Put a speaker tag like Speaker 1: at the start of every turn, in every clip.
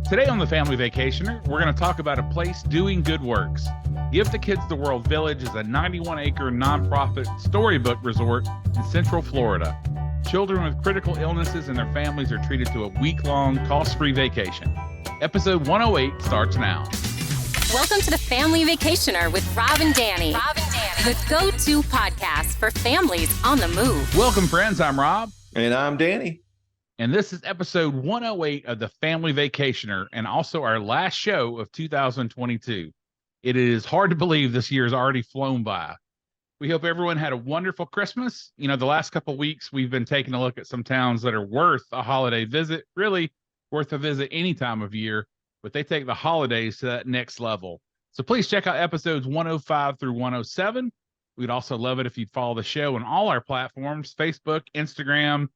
Speaker 1: Today on the Family Vacationer, we're going to talk about a place doing good works. Give the Kids the World Village is a 91-acre nonprofit storybook resort in Central Florida. Children with critical illnesses and their families are treated to a week-long, cost-free vacation. Episode 108 starts now.
Speaker 2: Welcome to the Family Vacationer with Rob and Danny. The go-to podcast for families on the move.
Speaker 1: Welcome, friends. I'm Rob.
Speaker 3: And I'm Danny.
Speaker 1: And this is episode 108 of the Family Vacationer, and also our last show of 2022. It is hard to believe this year has already flown by. We hope everyone had a wonderful Christmas. You know, the last couple of weeks, we've been taking a look at some towns that are worth a holiday visit, really worth a visit any time of year, but they take the holidays to that next level. So please check out episodes 105 through 107. We'd also love it if you'd follow the show on all our platforms, Facebook, Instagram.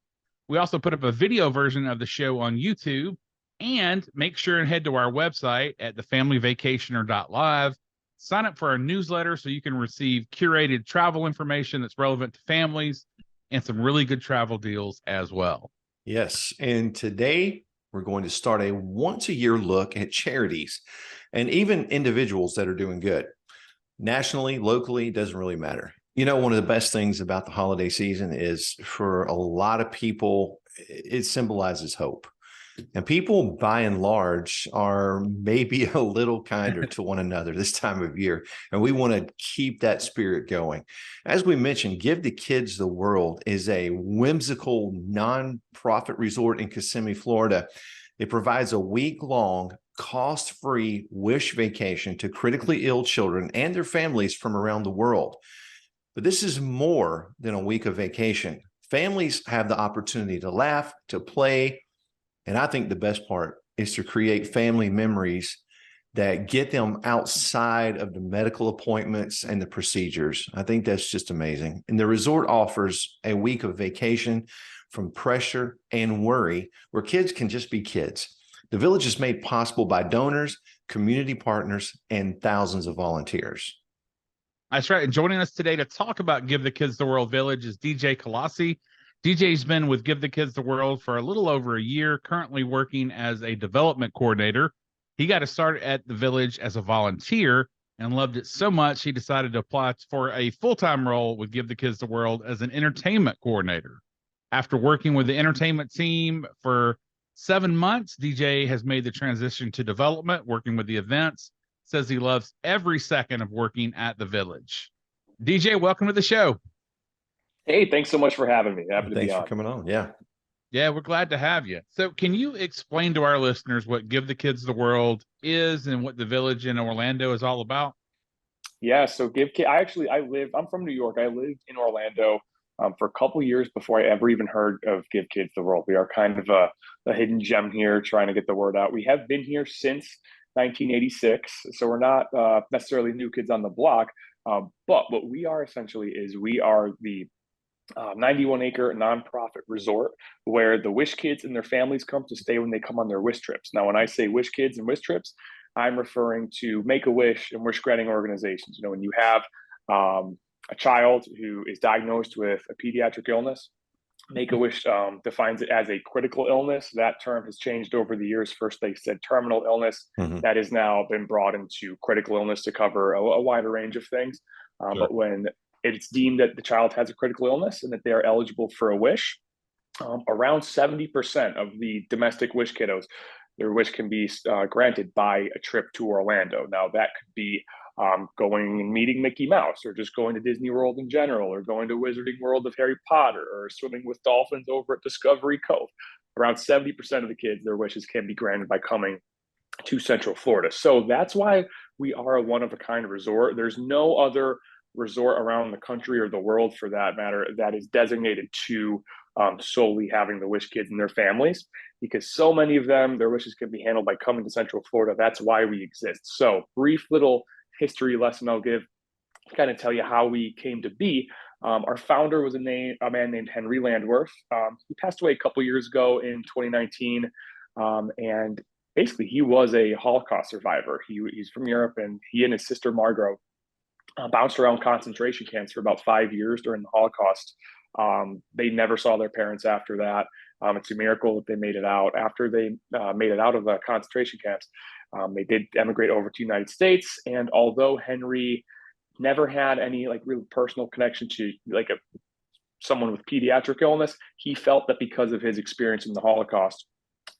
Speaker 1: We also put up a video version of the show on YouTube, and make sure and head to our website at thefamilyvacationer.live. Sign up for our newsletter so you can receive curated travel information that's relevant to families and some really good travel deals as well.
Speaker 3: Yes. And today we're going to start a once-a-year look at charities and even individuals that are doing good. Nationally, locally, doesn't really matter. You know, one of the best things about the holiday season is for a lot of people, it symbolizes hope. And people, by and large, are maybe a little kinder to one another this time of year. And we want to keep that spirit going. As we mentioned, Give the Kids the World is a whimsical nonprofit resort in Kissimmee, Florida. It provides a week-long, cost-free wish vacation to critically ill children and their families from around the world. But this is more than a week of vacation. Families have the opportunity to laugh, to play, and I think the best part is to create family memories that get them outside of the medical appointments and the procedures. I think that's just amazing. And the resort offers a week of vacation from pressure and worry where kids can just be kids. The village is made possible by donors, community partners, and thousands of volunteers.
Speaker 1: That's right. And joining us today to talk about Give the Kids the World Village is DJ Colossi. DJ's been with Give the Kids the World for a little over a year, currently working as a development coordinator. He got to start at the village as a volunteer and loved it so much he decided to apply for a full-time role with Give the Kids the World as an entertainment coordinator. After working with the entertainment team for 7 months, DJ has made the transition to development, working with the events. Says he loves every second of working at the village. DJ, welcome to the show.
Speaker 4: Hey, thanks so much for having me. Happy to be on.
Speaker 3: Thanks for coming on.
Speaker 1: Yeah, we're glad to have you. So can you explain to our listeners what Give the Kids the World is and what the village in Orlando is all about?
Speaker 4: Yeah, so I'm from New York. I lived in Orlando for a couple years before I ever even heard of Give Kids the World. We are kind of a hidden gem here trying to get the word out. We have been here since 1986, so we're not necessarily new kids on the block, but what we are essentially is we are the 91-acre nonprofit resort where the Wish Kids and their families come to stay when they come on their Wish trips. Now, when I say Wish Kids and Wish trips, I'm referring to Make-A-Wish and wish-granting organizations. You know, when you have a child who is diagnosed with a pediatric illness, Make-A-Wish defines it as a critical illness. That term has changed over the years. First, they said terminal illness. That has now been brought into critical illness to cover a wider range of things.
Speaker 1: Sure.
Speaker 4: But when it's deemed that the child has a critical illness and that they are eligible for a wish, around 70% of the domestic Wish kiddos, their wish can be granted by a trip to Orlando. Now, that could be going and meeting Mickey Mouse, or just going to Disney World in general, or going to Wizarding World of Harry Potter, or swimming with dolphins over at Discovery Cove. Around 70% of the kids, their wishes can be granted by coming to Central Florida. So that's why we are a one-of-a-kind resort. There's no other resort around the country or the world, for that matter, that is designated to solely having the Wish Kids and their families, because so many of them, their wishes can be handled by coming to Central Florida. That's why we exist. So, brief little history lesson I'll give to kind of tell you how we came to be. Our founder was a man named Henry Landworth. He passed away a couple years ago in 2019, and basically he was a Holocaust survivor. He's from Europe, and he and his sister Margot bounced around concentration camps for about 5 years during the Holocaust. They never saw their parents after that. It's a miracle that they made it out. After they made it out of the concentration camps, they did emigrate over to the United States. And although Henry never had any like real personal connection to like someone with pediatric illness, he felt that because of his experience in the Holocaust,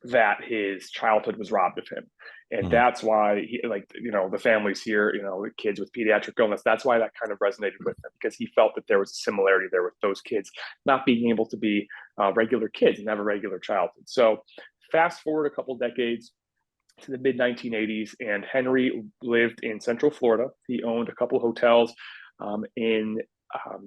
Speaker 4: that his childhood was robbed of him. And that's why he, like, you know, the families here, you know, kids with pediatric illness, that's why that kind of resonated with him, because he felt that there was a similarity there with those kids not being able to be regular kids and have a regular childhood. So fast forward a couple decades to the mid 1980s, and Henry lived in Central Florida. He owned a couple hotels in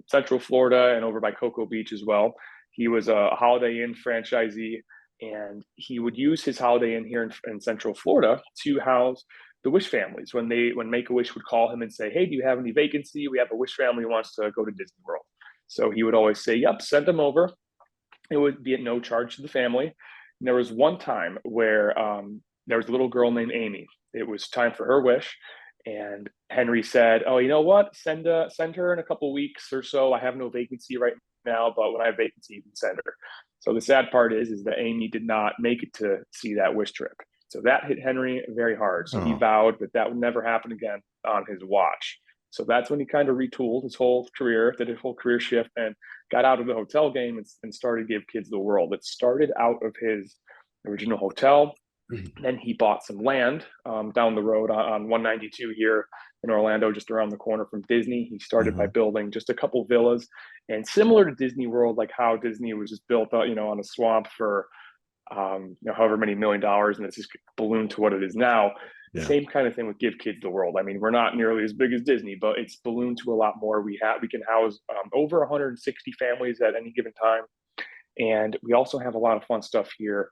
Speaker 4: Central Florida and over by Cocoa Beach as well. He was a Holiday Inn franchisee, and he would use his Holiday Inn here in Central Florida to house the Wish families. When Make-A-Wish would call him and say, "Hey, do you have any vacancy? We have a Wish family who wants to go to Disney World." So he would always say, "Yep, send them over." It would be at no charge to the family. And there was one time where there was a little girl named Amy. It was time for her wish, and Henry said, "Oh, you know what? Send her in a couple weeks or so. I have no vacancy right now, but when I have vacancy, you can send her." So the sad part is that Amy did not make it to see that Wish trip. So that hit Henry very hard. So he vowed that would never happen again on his watch. So that's when he kind of retooled his whole career, did his whole career shift, and got out of the hotel game and started to give kids the world. It started out of his original hotel. Then he bought some land down the road on 192 here in Orlando, just around the corner from Disney. He started by building just a couple villas, and similar to Disney World, like how Disney was just built, on a swamp for however many $1 million, and it's just ballooned to what it is now. Yeah. Same kind of thing with Give Kids the World. I mean, we're not nearly as big as Disney, but it's ballooned to a lot more. We can house over 160 families at any given time, and we also have a lot of fun stuff here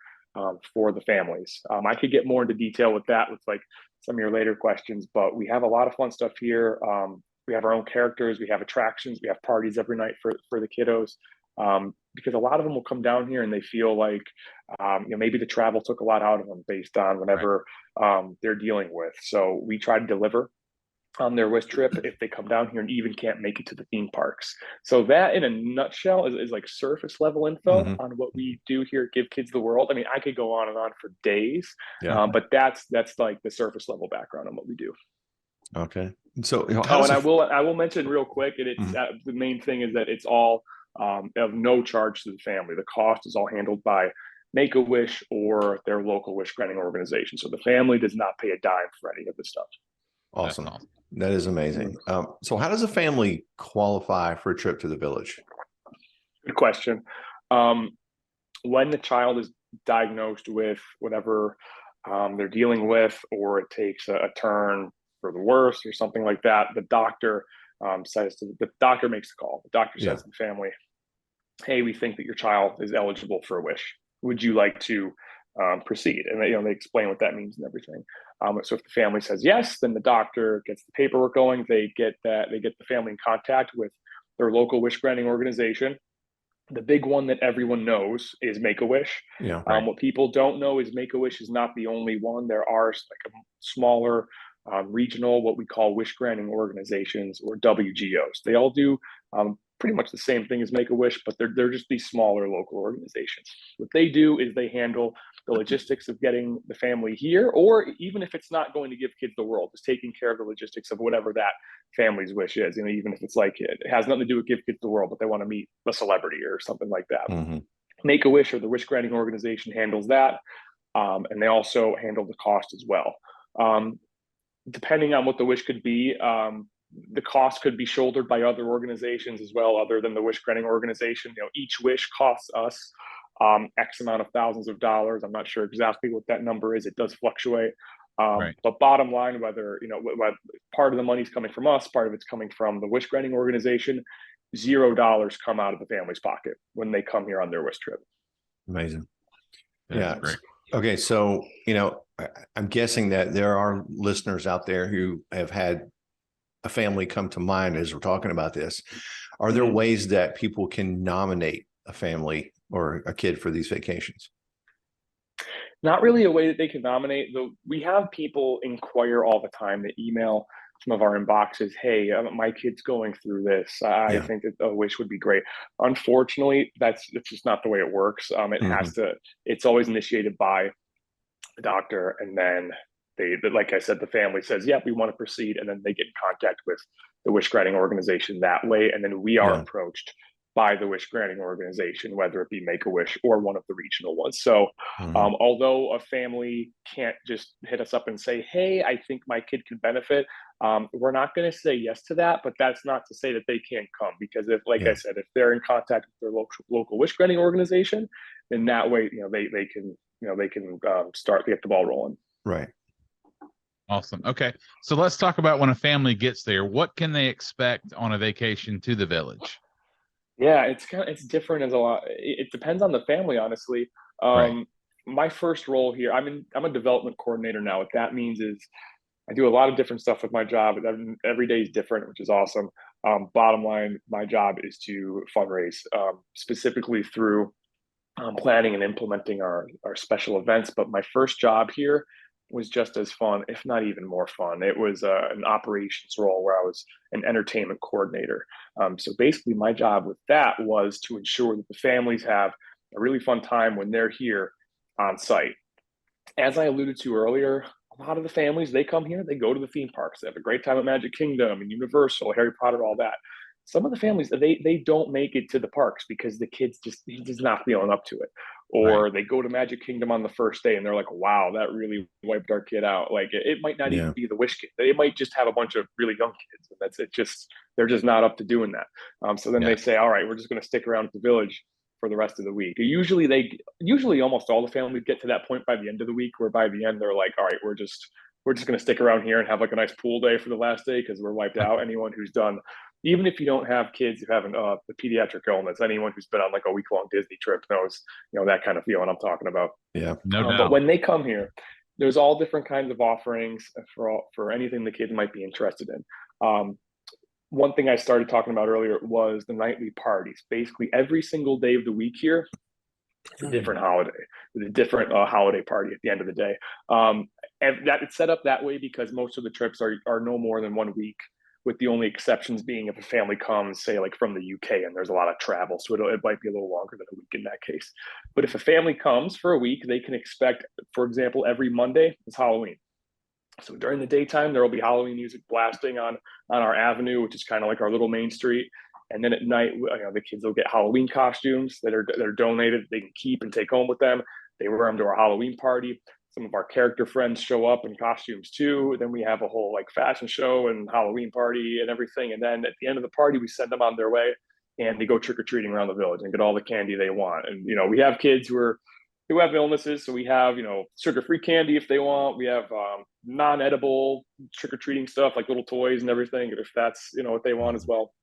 Speaker 4: for the families. I could get more into detail with that with like some of your later questions, but we have a lot of fun stuff here. We have our own characters, we have attractions, we have parties every night for the kiddos, because a lot of them will come down here and they feel like maybe the travel took a lot out of them based on whatever they're dealing with. So we try to deliver on their Wish trip if they come down here and even can't make it to the theme parks. So that in a nutshell is like surface level info on what we do here at Give Kids the World. I mean, I could go on and on for days, but that's like the surface level background on what we do.
Speaker 3: Okay. So
Speaker 4: and I will mention real quick, and it's the main thing is that it's all of no charge to the family. The cost is all handled by Make-A-Wish or their local wish granting organization. So the family does not pay a dime for any of this stuff.
Speaker 3: Awesome. That is amazing. So how does a family qualify for a trip to the village?
Speaker 4: Good question. When the child is diagnosed with whatever they're dealing with, or it takes a turn for the worse or something like that, the doctor the doctor makes the call. The doctor says to the family, "Hey, we think that your child is eligible for a wish. Would you like to proceed?" And they explain what that means and everything. So if the family says yes, then the doctor gets the paperwork going. They get the family in contact with their local wish granting organization. The big one that everyone knows is Make-A-Wish. Yeah, right. What people don't know is Make-A-Wish is not the only one. There are like a smaller regional, what we call wish granting organizations, or WGOs. They all do pretty much the same thing as Make-A-Wish, but they're just these smaller local organizations. What they do is they handle the logistics of getting the family here, or even if it's not going to Give Kids the World, just taking care of the logistics of whatever that family's wish is. Even if it's like it has nothing to do with Give Kids the World, but they want to meet a celebrity or something like that. Make-A-Wish, or the wish granting organization, handles that, and they also handle the cost as well. Depending on what the wish could be, the cost could be shouldered by other organizations as well, other than the wish granting organization. Each wish costs us X amount of thousands of dollars. I'm not sure exactly what that number is. It does fluctuate. But bottom line, whether part of the money's coming from us, part of it's coming from the wish granting organization, $0 come out of the family's pocket when they come here on their wish trip.
Speaker 3: Amazing. Yeah. Great. Okay. So, I'm guessing that there are listeners out there who have had a family come to mind as we're talking about this. Are there ways that people can nominate a family or a kid for these vacations?
Speaker 4: Not really a way that they can nominate, though. We have people inquire all the time. They email some of our inboxes. Hey, my kid's going through this. I
Speaker 3: Yeah.
Speaker 4: think that a wish would be great. Unfortunately, it's just not the way it works. It's always initiated by the doctor, and then like I said, the family says, "Yeah, we want to proceed," and then they get in contact with the wish granting organization that way, and then we are
Speaker 3: Yeah.
Speaker 4: approached by the wish granting organization, whether it be Make a Wish or one of the regional ones. So, although a family can't just hit us up and say, "Hey, I think my kid can benefit," we're not going to say yes to that. But that's not to say that they can't come, because if, like I
Speaker 3: Yeah.
Speaker 4: said, if they're in contact with their local wish granting organization, then that way, they can get the ball rolling.
Speaker 3: Right.
Speaker 1: Awesome. Okay. So let's talk about when a family gets there. What can they expect on a vacation to the village?
Speaker 4: Yeah, it's different as a lot. It depends on the family, honestly.
Speaker 1: Right.
Speaker 4: My first role here, I'm a development coordinator now. What that means is I do a lot of different stuff with my job. Every day is different, which is awesome. Bottom line, my job is to fundraise, specifically through planning and implementing our special events. But my first job here was just as fun, if not even more fun. It was an operations role where I was an entertainment coordinator. So basically, my job with that was to ensure that the families have a really fun time when they're here on site. As I alluded to earlier, a lot of the families, they come here, they go to the theme parks, they have a great time at Magic Kingdom and Universal, Harry Potter, all that. Some of the families, they don't make it to the parks because the kids he's not feeling up to it. Or
Speaker 1: Right.
Speaker 4: they go to Magic Kingdom on the first day and they're like, wow, that really wiped our kid out. Like it might not even
Speaker 3: Yeah.
Speaker 4: be the wish kid. They might just have a bunch of really young kids, and that's it. Just they're just not up to doing that. So then
Speaker 1: Yeah.
Speaker 4: they say, all right, we're just going to stick around at the village for the rest of the week. Usually almost all the families get to that point by the end of the week, where by the end they're like, all right, we're just going to stick around here and have like a nice pool day for the last day because we're wiped out. Anyone who's done, even if you don't have kids who have the pediatric illness, anyone who's been on like a week-long Disney trip knows, that kind of feeling I'm talking about.
Speaker 3: Yeah.
Speaker 1: No
Speaker 4: But
Speaker 1: doubt.
Speaker 4: when they come here, there's all different kinds of offerings for anything the kids might be interested in. One thing I started talking about earlier was the nightly parties. Basically, every single day of the week here, it's a different holiday, with a different holiday party at the end of the day. And that it's set up that way because most of the trips are no more than 1 week, with the only exceptions being if a family comes, say like from the UK, and there's a lot of travel, so it might be a little longer than a week in that case. But if a family comes for a week, they can expect, for example, every Monday is Halloween. So during the daytime, there will be Halloween music blasting on our avenue, which is kind of like our little main street. And then at night, the kids will get Halloween costumes that are donated. They can keep and take home with them. They wear them to our Halloween party. Some of our character friends show up in costumes too. Then we have a whole like fashion show and Halloween party and everything. And then at the end of the party, we send them on their way and they go trick or treating around the village and get all the candy they want. And we have kids who have illnesses, so we have sugar-free candy if they want. We have non-edible trick-or-treating stuff like little toys and everything if that's what they want as well.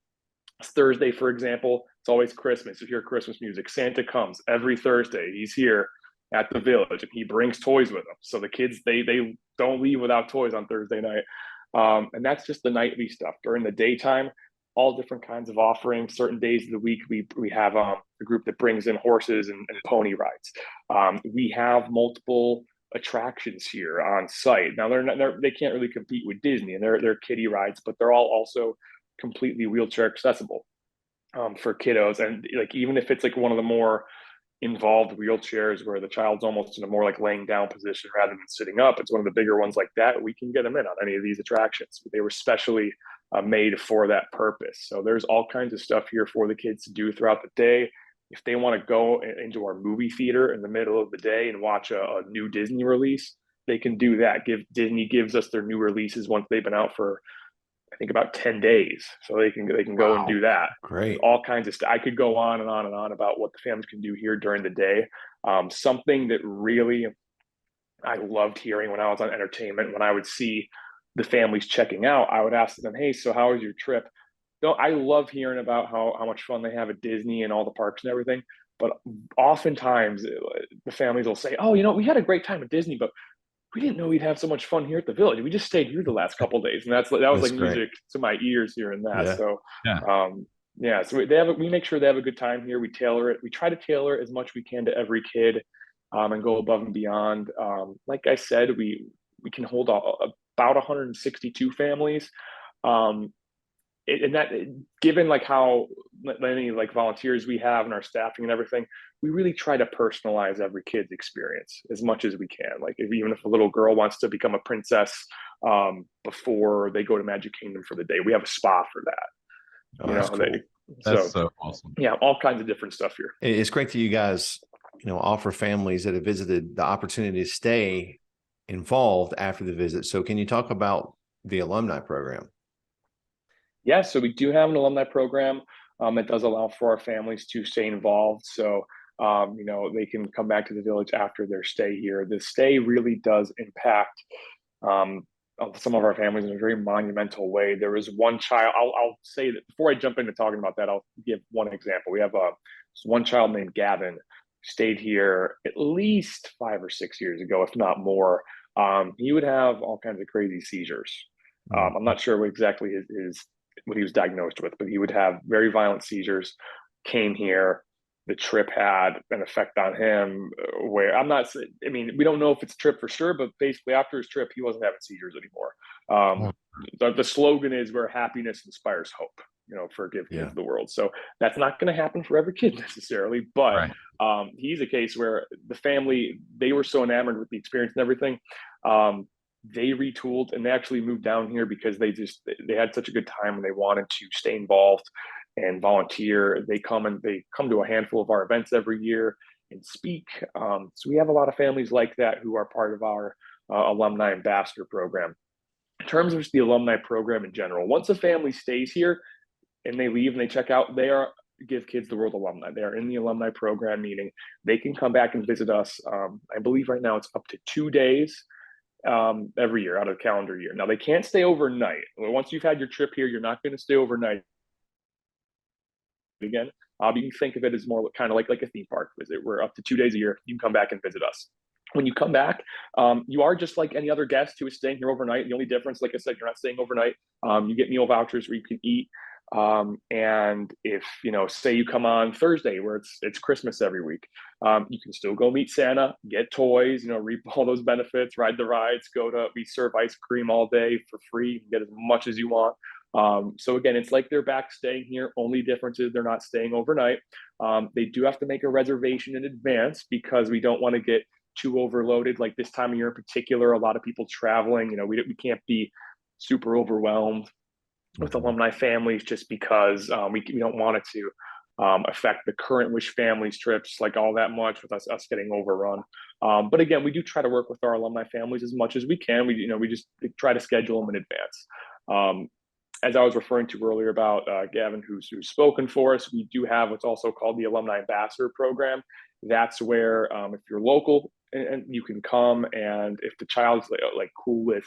Speaker 4: It's Thursday, for example, it's always Christmas. If you hear Christmas music, Santa comes every Thursday. He's here at the village and he brings toys with him, so the kids they don't leave without toys on Thursday night. And that's just the nightly stuff. During the daytime, all different kinds of offerings. Certain days of the week, we have a group that brings in horses and pony rides. We have multiple attractions here on site. Now they can't really compete with Disney, and they're kiddie rides, but they're all also completely wheelchair accessible for kiddos. And like even if it's like one of the more involved wheelchairs where the child's almost in a more like laying down position rather than sitting up, it's one of the bigger ones like that, we can get them in on any of these attractions. They were specially made for that purpose. So there's all kinds of stuff here for the kids to do throughout the day. If they want to go into our movie theater in the middle of the day and watch a new Disney release, they can do that. Disney gives us their new releases once they've been out for I think about 10 days. So they can go and do that.
Speaker 3: Great.
Speaker 4: All kinds of stuff. I could go on and on and on about what the families can do here during the day. Something that really I loved hearing when I was on entertainment, when I would see the families checking out, I would ask them, hey, so how was your trip? I love hearing about how much fun they have at Disney and all the parks and everything. But oftentimes the families will say, oh, we had a great time at Disney, but we didn't know we'd have so much fun here at the village. We just stayed here the last couple of days. And that was like
Speaker 3: great.
Speaker 4: music to my ears hearing that.
Speaker 3: Yeah.
Speaker 4: So,
Speaker 1: Yeah.
Speaker 4: So we make sure they have a good time here. We tailor it. We try to tailor it as much we can to every kid and go above and beyond. Like I said, we can hold about 162 families. And that, given like how many like volunteers we have and our staffing and everything, we really try to personalize every kid's experience as much as we can. Like even if a little girl wants to become a princess before they go to Magic Kingdom for the day, we have a spa for that.
Speaker 3: Oh, that's cool.
Speaker 1: That's so awesome.
Speaker 4: Yeah, all kinds of different stuff here.
Speaker 3: It's great that you guys, offer families that have visited the opportunity to stay involved after the visit. So can you talk about the alumni program?
Speaker 4: Yeah, so we do have an alumni program that does allow for our families to stay involved. So, they can come back to the village after their stay here. The stay really does impact some of our families in a very monumental way. There was one child, I'll say that before I jump into talking about that, I'll give one example. We have one child named Gavin, stayed here at least 5 or 6 years ago, if not more. He would have all kinds of crazy seizures. I'm not sure what exactly what he was diagnosed with, but he would have very violent seizures. Came here, the trip had an effect on him where we don't know if it's a trip for sure, but basically after his trip, he wasn't having seizures anymore. The slogan is where happiness inspires hope, for Give Kids the World. So that's not going to happen for every kid necessarily, but he's a case where the family, they were so enamored with the experience and everything. They retooled and they actually moved down here because they had such a good time and they wanted to stay involved and volunteer. They come to a handful of our events every year and speak. So we have a lot of families like that who are part of our alumni ambassador program. In terms of just the alumni program in general, once a family stays here and they leave and they check out, they are Give Kids the World alumni. They are in the alumni program, meaning they can come back and visit us. I believe right now it's up to 2 days every year out of the calendar year. Now they can't stay overnight. Once you've had your trip here, you're not going to stay overnight again. You can think of it as more kind of like a theme park visit. We're up to 2 days a year. You can come back and visit us. When you come back, you are just like any other guest who is staying here overnight. The only difference, like I said, you're not staying overnight. You get meal vouchers where you can eat. And if, say you come on Thursday where it's Christmas every week, you can still go meet Santa, get toys, reap all those benefits, ride the rides, we serve ice cream all day for free. You can get as much as you want. So again, it's like they're back staying here. Only difference is they're not staying overnight. They do have to make a reservation in advance because we don't want to get too overloaded. Like this time of year in particular, a lot of people traveling, we can't be super overwhelmed with alumni families just because we don't want it to affect the current Wish families trips like all that much with us getting overrun. But again, we do try to work with our alumni families as much as we can. We just try to schedule them in advance. As I was referring to earlier about Gavin, who's spoken for us, we do have what's also called the Alumni Ambassador Program. That's where if you're local and you can come, and if the child's like cool with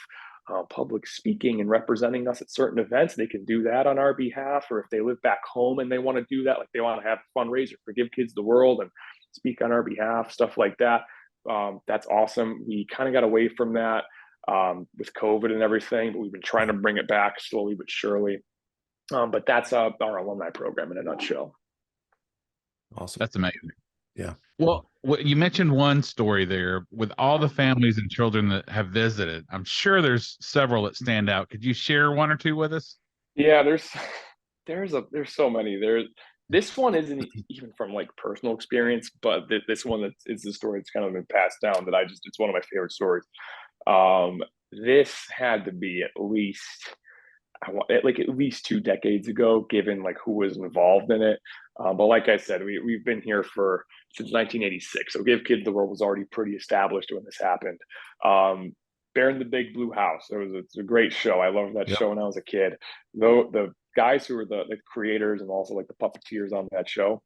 Speaker 4: public speaking and representing us at certain events, they can do that on our behalf. Or if they live back home and they want to do that, like they want to have a fundraiser for Give Kids the World and speak on our behalf, stuff like that. That's awesome. We kind of got away from that with COVID and everything, but we've been trying to bring it back slowly but surely. But that's our alumni program in a nutshell.
Speaker 3: Awesome.
Speaker 1: That's amazing.
Speaker 3: Yeah.
Speaker 1: Well, you mentioned one story there with all the families and children that have visited. I'm sure there's several that stand out. Could you share one or two with us?
Speaker 4: Yeah, there's so many. This one isn't even from like personal experience, but this one is the story that's kind of been passed down that it's one of my favorite stories. This had to be at least 2 decades ago, given like who was involved in it. But like I said, we've been here since 1986. So Give Kids the World was already pretty established when this happened. Bear in the Big Blue House. It's a great show. I loved that show when I was a kid. Though the guys who were the creators and also like the puppeteers on that show,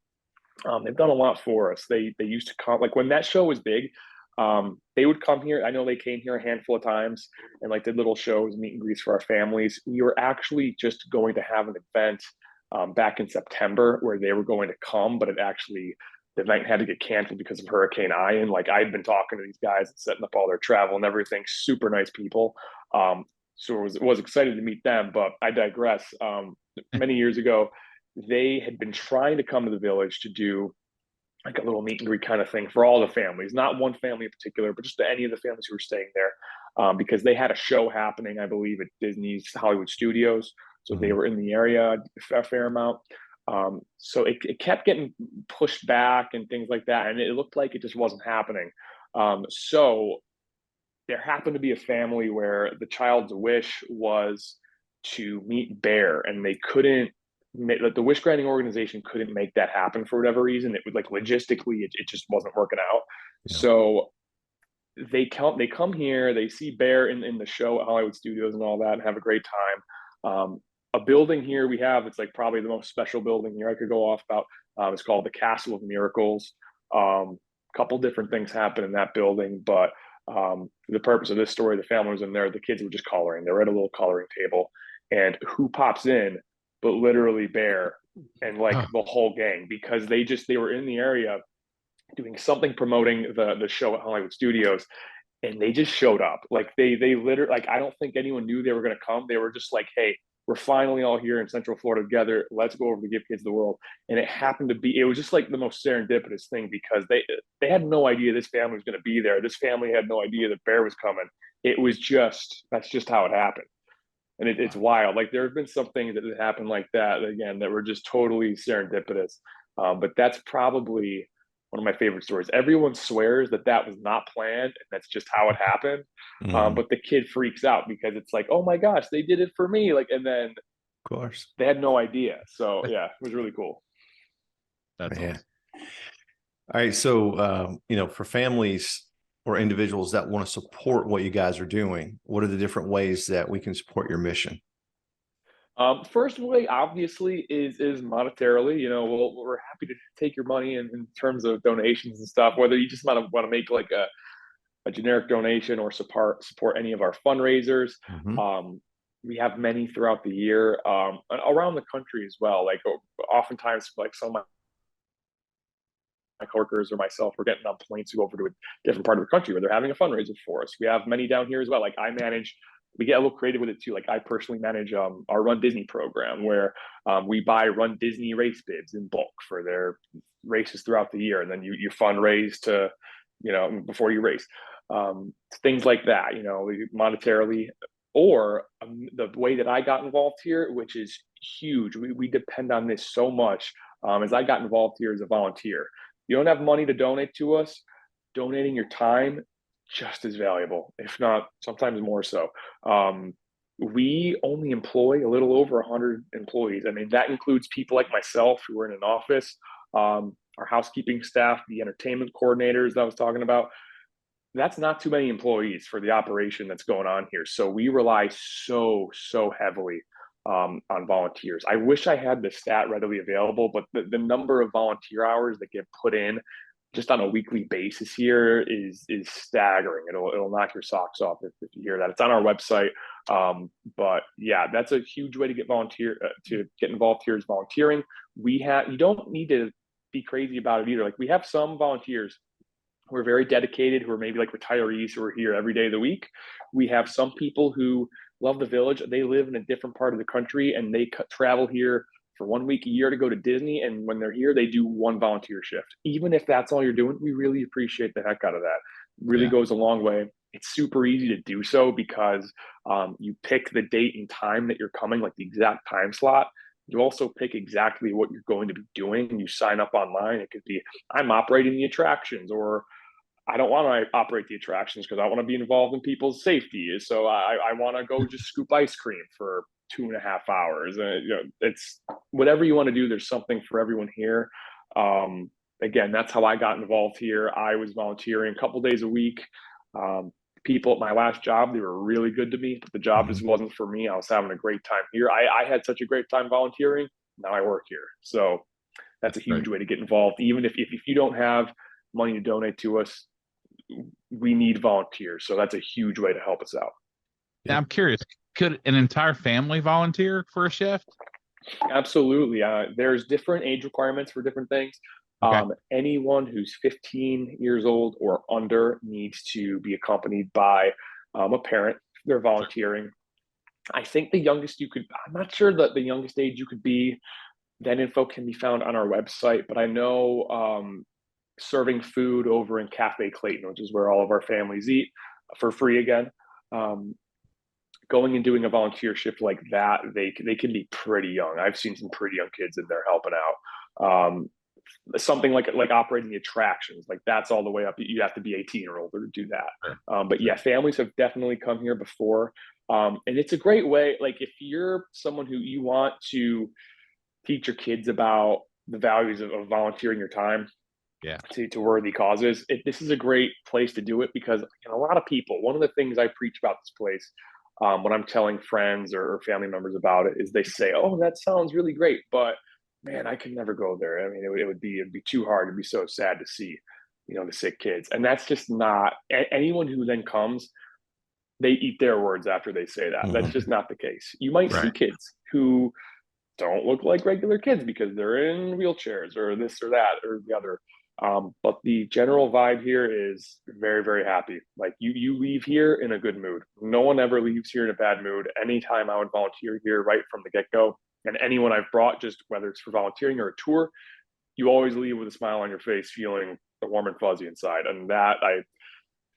Speaker 4: they've done a lot for us. They used to come, like when that show was big, they would come here. I know they came here a handful of times and like did little shows, meet and greets for our families. We were actually just going to have an event back in September where they were going to come, but the event had to get canceled because of Hurricane Ian. Like I'd been talking to these guys and setting up all their travel and everything. Super nice people. So it was excited to meet them, but I digress. Many years ago, they had been trying to come to the village to do like a little meet and greet kind of thing for all the families, not one family in particular, but just any of the families who were staying there. because they had a show happening, I believe, at Disney's Hollywood Studios. So they
Speaker 3: Mhm.
Speaker 4: were in the area a fair amount. So it kept getting pushed back and things like that. And it looked like it just wasn't happening. So there happened to be a family where the child's wish was to meet Bear, and they couldn't the wish granting organization couldn't make that happen for whatever reason. It was like logistically, it just wasn't working out.
Speaker 3: Yeah.
Speaker 4: So they come here, they see Bear in the show at Hollywood Studios and all that, and have a great time. A building here we have, it's like probably the most special building here I could go off about. It's called the Castle of Miracles. Couple different things happen in that building, but for the purpose of this story, the family was in there, the kids were just coloring, they were at a little coloring table, and who pops in but literally Bear and like the whole gang, because they were in the area doing something promoting the show at Hollywood Studios, and they just showed up. Like they literally, like, I don't think anyone knew they were going to come. They were just like, hey, we're finally all here in Central Florida together. Let's go over to Give Kids the World. And it was just like the most serendipitous thing, because they had no idea this family was going to be there. This family had no idea that Bear was coming. That's just how it happened. And it's wild. Like, there have been some things that have happened like that, again, that were just totally serendipitous. But that's probably one of my favorite stories. Everyone swears that was not planned and that's just how it happened. But the kid freaks out because it's like, oh my gosh, they did it for me. Like, and then
Speaker 3: Of course.
Speaker 4: they had no idea. So yeah, it was really cool.
Speaker 1: That's
Speaker 3: Man.
Speaker 1: awesome.
Speaker 3: All right. So, for families or individuals that want to support what you guys are doing, what are the different ways that we can support your mission?
Speaker 4: First way, obviously, is monetarily. We're happy to take your money in terms of donations and stuff. Whether you just want to make like a generic donation or support any of our fundraisers. We have many throughout the year, around the country as well. Like, oftentimes, like, some of my coworkers or myself, we're getting on planes to go over to a different part of the country where they're having a fundraiser for us. We have many down here as well. Like, we get a little creative with it too. Like, I personally manage our Run Disney program, where we buy Run Disney race bibs in bulk for their races throughout the year, and then you fundraise to, before you race, things like that. Monetarily, or the way that I got involved here, which is huge. We depend on this so much. As I got involved here as a volunteer, you don't have money to donate to us. Donating your time, just as valuable, if not sometimes more so. We only employ a little over 100 employees. I mean, that includes people like myself who are in an office, our housekeeping staff, the entertainment coordinators that I was talking about. That's not too many employees for the operation that's going on here. So we rely so heavily on volunteers. I wish I had the stat readily available, but the number of volunteer hours that get put in just on a weekly basis here is staggering. It'll knock your socks off if you hear that. It's on our website. But yeah, that's a huge way to get involved here, is volunteering. You don't need to be crazy about it either. Like, we have some volunteers who are very dedicated, who are maybe like retirees who are here every day of the week. We have some people who love the village. They live in a different part of the country, and they travel here for 1 week a year to go to Disney. And when they're here, they do one volunteer shift. Even if that's all you're doing, we really appreciate the heck out of that. Really goes a long way. It's super easy to do so, because you pick the date and time that you're coming, like the exact time slot. You also pick exactly what you're going to be doing. You sign up online. It could be, I'm operating the attractions, or I don't want to operate the attractions because I want to be involved in people's safety. So I want to go just scoop ice cream for 2.5 hours. It's whatever you want to do. There's something for everyone here. Again, that's how I got involved here. I was volunteering a couple days a week. People at my last job, they were really good to me, but the job just wasn't for me. I was having a great time here. I had such a great time volunteering. Now I work here. So that's a huge way to get involved. Even if you don't have money to donate to us, we need volunteers. So that's a huge way to help us out.
Speaker 1: Now, I'm curious, could an entire family volunteer for a shift?
Speaker 4: Absolutely. There's different age requirements for different things. Okay. Anyone who's 15 years old or under needs to be accompanied by a parent. They're volunteering. I think the youngest I'm not sure that the youngest age you could be. That info can be found on our website, but I know serving food over in Cafe Clayton, which is where all of our families eat for free again. going and doing a volunteer shift like that, they can be pretty young. I've seen some pretty young kids in there helping out. Something like operating the attractions, like that's all the way up. You have to be 18 or older to do that. But yeah, families have definitely come here before. And it's a great way. Like if you're someone who you want to teach your kids about the values of volunteering your time to worthy causes, this is a great place to do it, because a lot of people, one of the things I preach about this place when I'm telling friends or family members about it is they say, oh, that sounds really great, but man, I could never go there. I mean, it'd be too hard. It'd be so sad to see, the sick kids. And that's just not, anyone who then comes, they eat their words after they say that. That's just not the case. You might see kids who don't look like regular kids because they're in wheelchairs or this or that or the other. But the general vibe here is very, very happy. Like you leave here in a good mood. No one ever leaves here in a bad mood. Anytime I would volunteer here right from the get-go, and anyone I've brought, just whether it's for volunteering or a tour, you always leave with a smile on your face, feeling warm and fuzzy inside. And that if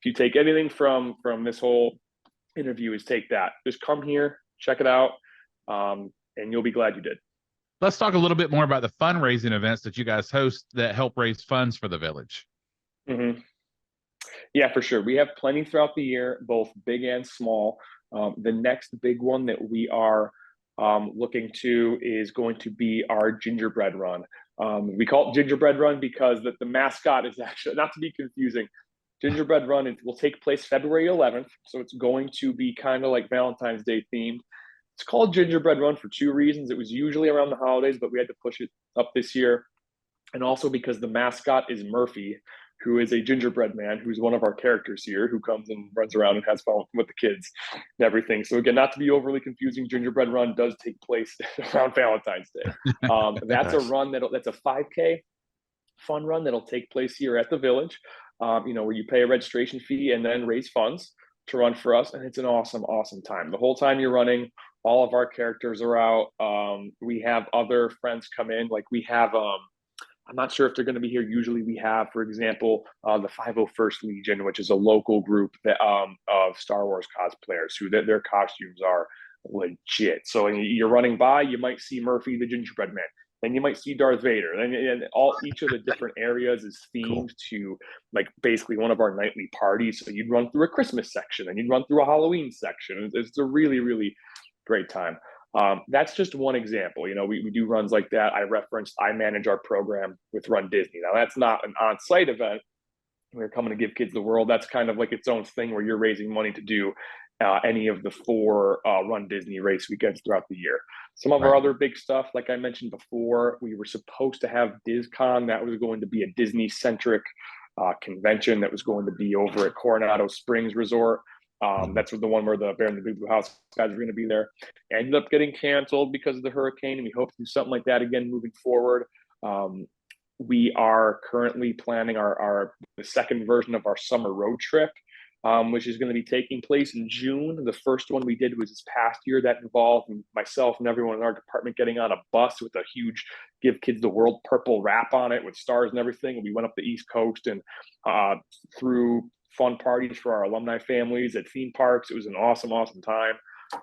Speaker 4: you take anything from this whole interview, is take that. Just come here, check it out, and you'll be glad you did.
Speaker 1: Let's talk a little bit more about the fundraising events that you guys host that help raise funds for the village.
Speaker 4: Yeah, for sure. We have plenty throughout the year, both big and small. The next big one that we are looking to is going to be our gingerbread run. We call it gingerbread run because the mascot is actually, not to be confusing, gingerbread run. It will take place February 11th. So it's going to be kind of like Valentine's Day themed. It's called gingerbread run for two reasons. It was usually around the holidays, but we had to push it up this year. And also because the mascot is Murphy, who is a gingerbread man, who's one of our characters here, who comes and runs around and has fun with the kids and everything. So again, not to be overly confusing, gingerbread run does take place around Valentine's Day. That's a run that's a 5K fun run that'll take place here at the village, where you pay a registration fee and then raise funds to run for us. And it's an awesome, awesome time. The whole time you're running, all of our characters are out. We have other friends come in, like we have, I'm not sure if they're going to be here. Usually we have, for example, the 501st Legion, which is a local group that, of Star Wars cosplayers who their costumes are legit. So you're running by, you might see Murphy the Gingerbread Man. Then you might see Darth Vader. And each of the different areas is themed to like basically one of our nightly parties. So you'd run through a Christmas section and you'd run through a Halloween section. It's a really, really great time. That's just one example. We do runs like that. I manage our program with Run Disney. Now that's not an on-site event. We're coming to give kids the world. That's kind of like its own thing where you're raising money to do any of the 4 Run Disney race weekends throughout the year. Some of our other big stuff, like I mentioned before, we were supposed to have DisCon. That was going to be a Disney-centric convention that was going to be over at Coronado Springs Resort. That's the one where the Bear in the Big Blue House guys are going to be there. Ended up getting canceled because of the hurricane, and we hope to do something like that again moving forward. We are currently planning the second version of our summer road trip, which is going to be taking place in June. The first one we did was this past year. That involved myself and everyone in our department getting on a bus with a huge Give Kids the World purple wrap on it with stars and everything. And we went up the East Coast and through fun parties for our alumni families at theme parks. It was an awesome, awesome time.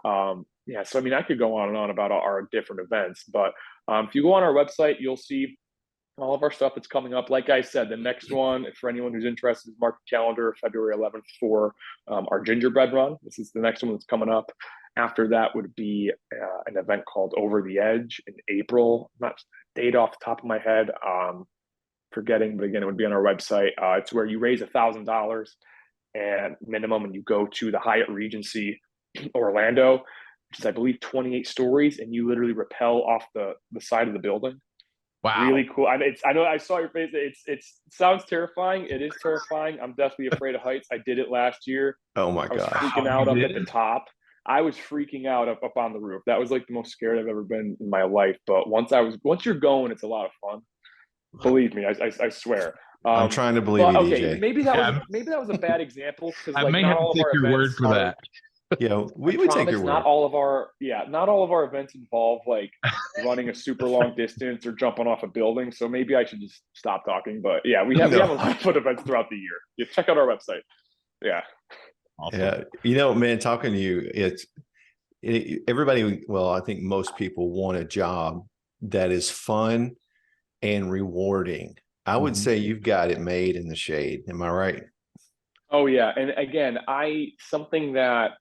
Speaker 4: So I could go on and on about our different events, but if you go on our website, you'll see all of our stuff that's coming up. Like I said, the next one, for anyone who's interested, is mark the calendar, February 11th for our gingerbread run. This is the next one that's coming up. After that would be an event called Over the Edge in April. I'm not date off the top of my head. Forgetting, but again, it would be on our website. It's where you raise $1,000 and minimum, and you go to the Hyatt Regency Orlando, which is, I believe, 28 stories, and you literally rappel off the side of the building.
Speaker 1: Wow.
Speaker 4: Really cool. I know I saw your face. It sounds terrifying. It is terrifying. I'm definitely afraid of heights. I did it last year.
Speaker 3: Oh my
Speaker 4: I was
Speaker 3: gosh.
Speaker 4: freaking out up at the top. I was freaking out up on the roof. That was like the most scared I've ever been in my life. But once you're going, it's a lot of fun. Believe me, I swear.
Speaker 3: I'm trying to believe you, DJ.
Speaker 4: Maybe that was a bad example because
Speaker 1: I may have to take your word for that.
Speaker 3: Yeah, we would take your word.
Speaker 4: Not all of our events involve like running a super long distance or jumping off a building. So maybe I should just stop talking. But yeah, we have a lot of fun events throughout the year. Yeah, check out our website. Yeah.
Speaker 1: Awesome.
Speaker 3: Yeah. Man, talking to you, everybody, well, I think most people want a job that is fun and rewarding. I would say you've got it made in the shade. Am I right?
Speaker 4: Oh yeah. And again, something that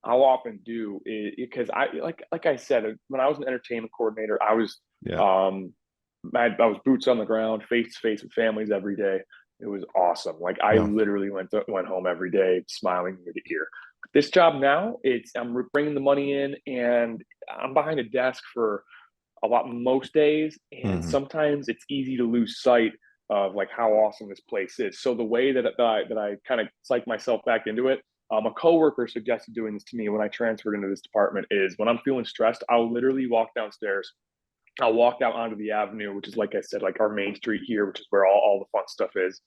Speaker 4: I'll often do is because like I said, when I was an entertainment coordinator, I was I was boots on the ground, face to face with families every day. It was awesome. Like I literally went home every day smiling ear to ear. This job now, I'm bringing the money in and I'm behind a desk for most days, and sometimes it's easy to lose sight of like how awesome this place is. So the way that I kind of psych myself back into it, a coworker suggested doing this to me when I transferred into this department, is when I'm feeling stressed, I'll literally walk downstairs. I'll walk out onto the avenue, which is, like I said, like our main street here, which is where all the fun stuff is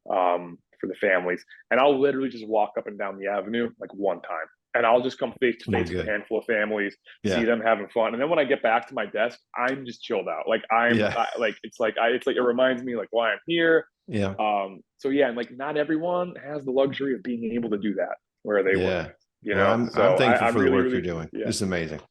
Speaker 4: for the families. And I'll literally just walk up and down the avenue like one time. And I'll just come face to face with a handful of families, see them having fun. And then when I get back to my desk, I'm just chilled out. Like it reminds me like why I'm here.
Speaker 3: Yeah.
Speaker 4: And like not everyone has the luxury of being able to do that where they work.
Speaker 3: I'm thankful for the work you're doing. Yeah. It's amazing.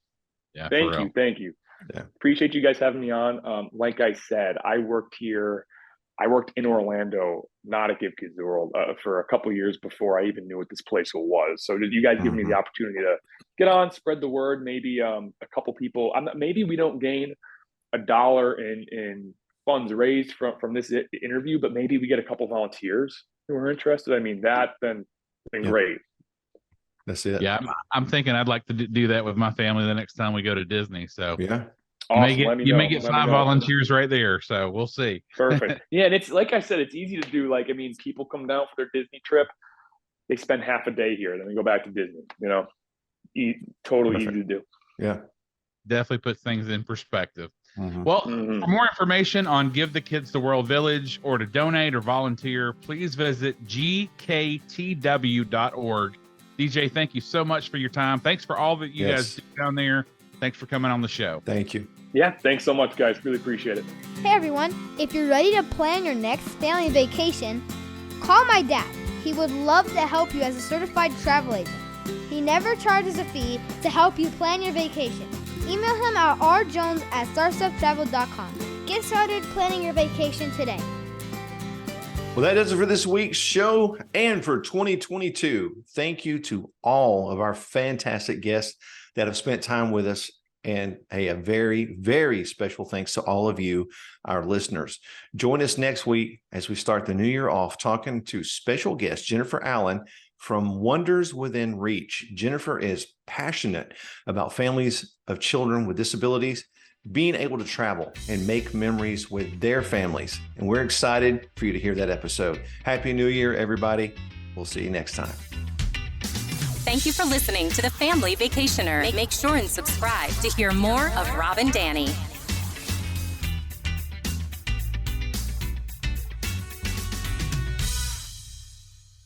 Speaker 4: Yeah. Thank you.
Speaker 3: Yeah.
Speaker 4: Appreciate you guys having me on. Like I said, I worked in Orlando, not at Give Kids the World, for a couple of years before I even knew what this place was. So did you guys give me the opportunity to get on, spread the word? Maybe a couple people. Maybe we don't gain $1 in funds raised from this interview, but maybe we get a couple volunteers who are interested. I mean, that's been great.
Speaker 3: That's it.
Speaker 1: Yeah, I'm thinking I'd like to do that with my family the next time we go to Disney. So
Speaker 3: yeah.
Speaker 4: Awesome.
Speaker 1: You may get 5 volunteers right there. So we'll see.
Speaker 4: Perfect. Yeah. And it's like I said, it's easy to do. Like, I mean, people come down for their Disney trip. They spend half a day here. Then they go back to Disney, totally easy to do.
Speaker 3: Yeah.
Speaker 1: Definitely puts things in perspective. Well, for more information on Give the Kids the World Village or to donate or volunteer, please visit gktw.org. DJ, thank you so much for your time. Thanks for all that you guys do down there. Thanks for coming on the show.
Speaker 3: Thank you.
Speaker 4: Yeah, thanks so much, guys. Really appreciate it.
Speaker 5: Hey, everyone. If you're ready to plan your next family vacation, call my dad. He would love to help you as a certified travel agent. He never charges a fee to help you plan your vacation. Email him at rjones@starstuftravel.com. Get started planning your vacation today.
Speaker 3: Well, that does it for this week's show and for 2022. Thank you to all of our fantastic guests that have spent time with us. And hey, a very, very special thanks to all of you, our listeners. Join us next week as we start the new year off talking to special guest Jennifer Allen from Wonders Within Reach. Jennifer is passionate about families of children with disabilities being able to travel and make memories with their families. And we're excited for you to hear that episode. Happy New Year, everybody. We'll see you next time.
Speaker 2: Thank you for listening to The Family Vacationer. Make sure and subscribe to hear more of Rob and Danny.